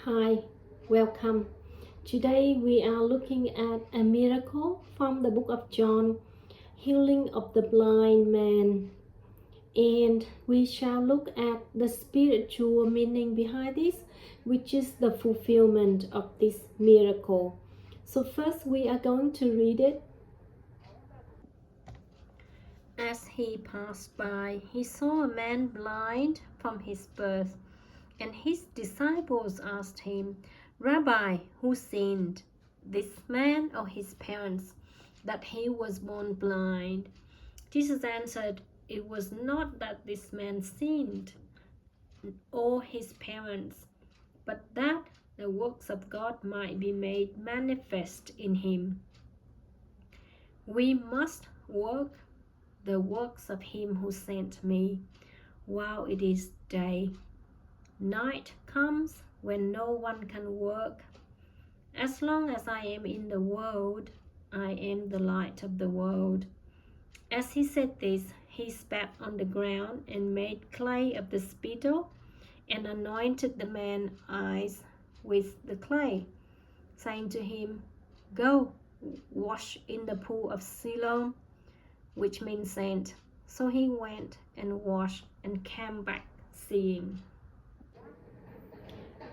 Hi, welcome. Today we are looking at a miracle from the book of John, healing of the blind man. And we shall look at the spiritual meaning behind this, which is the fulfillment of this miracle. So first we are going to read it. As he passed by, he saw a man blind from his birth. And his disciples asked him, Rabbi, who sinned, this man or his parents, that he was born blind? Jesus answered, It was not that this man sinned, or his parents, but that the works of God might be made manifest in him. We must work the works of him who sent me while it is day. Night comes when no one can work. As long as I am in the world, I am the light of the world. As he said this, he spat on the ground and made clay of the spittle and anointed the man's eyes with the clay, saying to him, Go, wash in the pool of Siloam, which means sent. So he went and washed and came back seeing.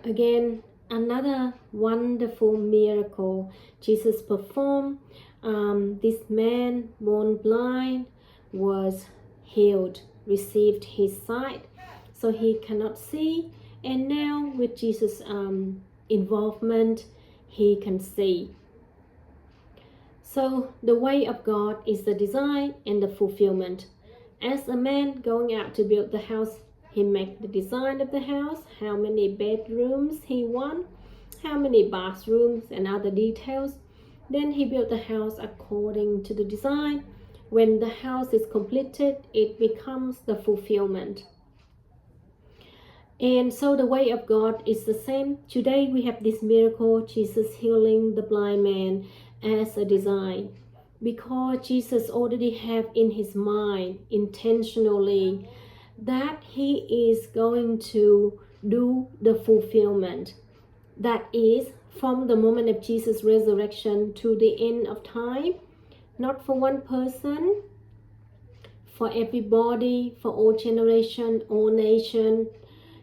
Again, another wonderful miracle Jesus performed. This man born blind was healed, received his sight, so he cannot see, and now with Jesus' involvement, he can see. So the way of God is the design and the fulfillment. As a man going out to build the house, he made the design of the house, how many bedrooms he want, how many bathrooms and other details. Then he built the house according to the design. When the house is completed, it becomes the fulfillment. And so the way of God is the same. Today we have this miracle, Jesus healing the blind man as a design. Because Jesus already have in his mind intentionally that he is going to do the fulfillment. That is, from the moment of Jesus' resurrection to the end of time, not for one person, for everybody, for all generation, all nation,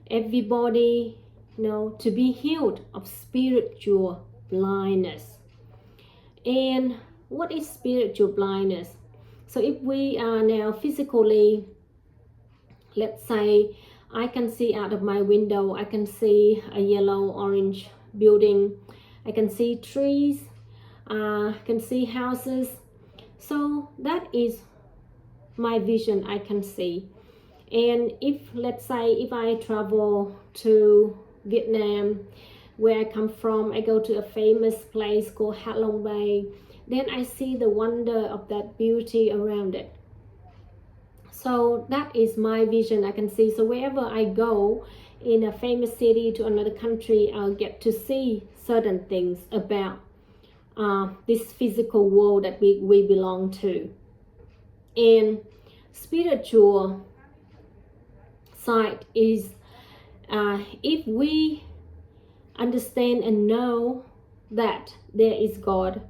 everybody, to be healed of spiritual blindness. And what is spiritual blindness? So if we are now physically, let's say I can see out of my window, I can see a yellow orange building, I can see trees, I can see houses. So that is my vision, I can see. And if, let's say, if I travel to Vietnam, where I come from, I go to a famous place called Ha Long Bay, then I see the wonder of that beauty around it. So that is my vision, I can see. So wherever I go in a famous city to another country, I'll get to see certain things about this physical world that we belong to. And spiritual side is if we understand and know that there is God,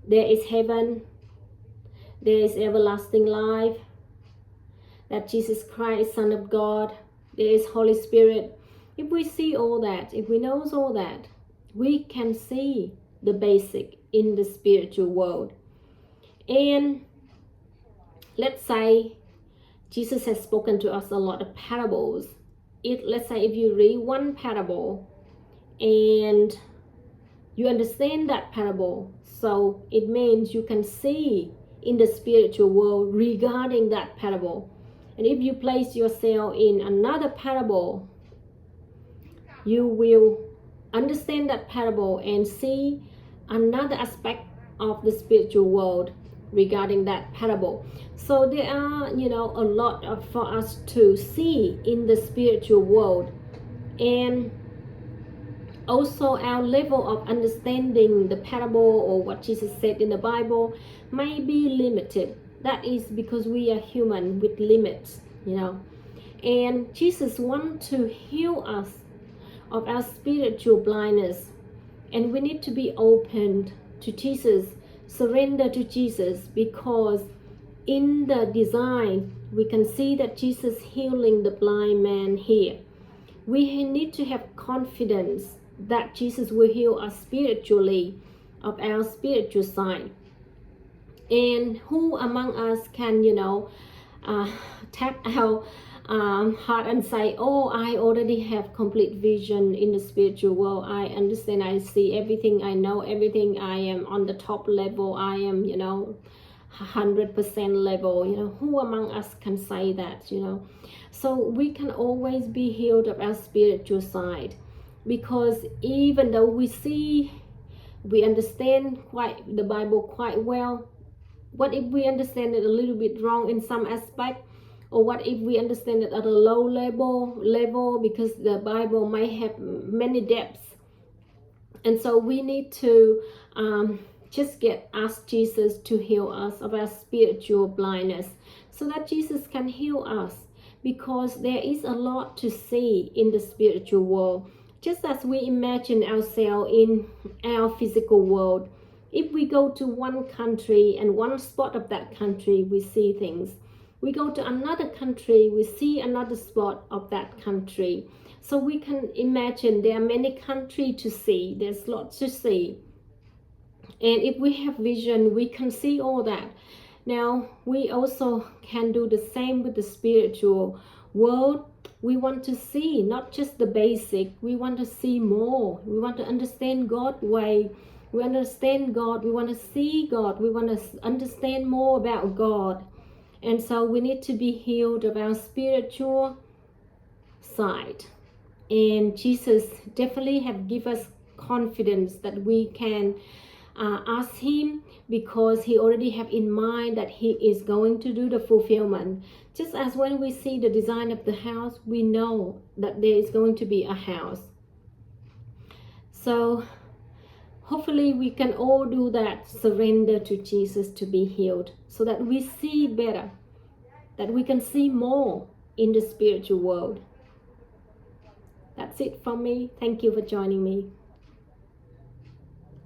there is heaven, there is everlasting life, that Jesus Christ, Son of God, there is Holy Spirit. If we see all that, if we know all that, we can see the basic in the spiritual world. And let's say Jesus has spoken to us a lot of parables. Let's say if you read one parable and you understand that parable, so it means you can see in the spiritual world regarding that parable. And if you place yourself in another parable, you will understand that parable and see another aspect of the spiritual world regarding that parable. So there are, a lot for us to see in the spiritual world. And also our level of understanding the parable or what Jesus said in the Bible may be limited. That is because we are human with limits, And Jesus wants to heal us of our spiritual blindness. And we need to be open to Jesus, surrender to Jesus, because in the design we can see that Jesus healing the blind man here. We need to have confidence that Jesus will heal us spiritually, of our spiritual side. And who among us can, tap our heart and say, oh, I already have complete vision in the spiritual world. I understand, I see everything, I know everything, I am on the top level, I am, 100% level. Who among us can say that? So we can always be healed of our spiritual side, because even though we understand the Bible quite well, what if we understand it a little bit wrong in some aspect? Or what if we understand it at a low level, because the Bible might have many depths. And so we need to just ask Jesus to heal us of our spiritual blindness, so that Jesus can heal us, because there is a lot to see in the spiritual world. Just as we imagine ourselves in our physical world, if we go to one country and one spot of that country, we see things. We go to another country, we see another spot of that country. So we can imagine there are many countries to see, there's lots to see. And if we have vision, we can see all that. Now, we also can do the same with the spiritual world. We want to see not just the basic, we want to see more. We want to understand God's way. We understand God, we want to see God, we want to understand more about God. And so we need to be healed of our spiritual side. And Jesus definitely have given us confidence that we can ask him, because he already have in mind that he is going to do the fulfillment. Just as when we see the design of the house, we know that there is going to be a house. So hopefully we can all do that, surrender to Jesus to be healed, so that we see better, that we can see more in the spiritual world. That's it from me. Thank you for joining me.